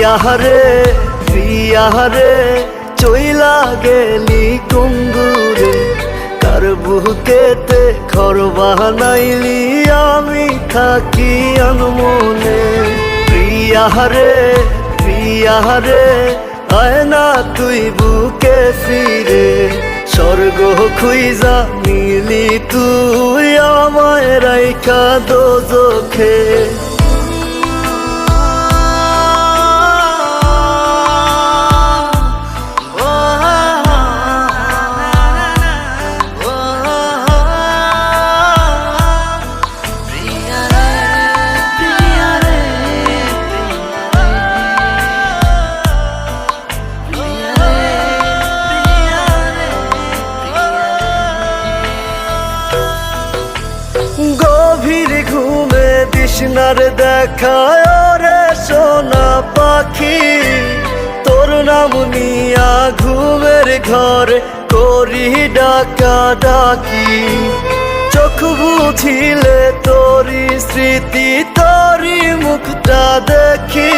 প্রিয়ারে প্রিয়ারে চইলা গেলি কুঙ্গুরে, তার বুকেতে ঘর বানাইলি আমি থাকি আনমনে। প্রিয়ারে প্রিয়ারে আয় না তুই বুকে ফিরে, স্বর্গ খুইজা নিলি তুই আমায় রাইখা দোজখে। গভীর ঘুমে তৃষ্ণার দেখায় রে সোনা পাখি, তোর নাম নিয়া ঘুমের ঘরে করি ডাকা ডাকি। চোখ বুঝিলে তোরি স্মৃতি তোরি মুখটা দেখি,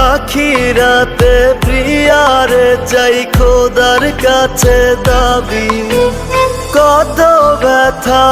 আখিরাতে প্রিয়ারে চাই খোদার কাছে দাবি। কত ব্যথা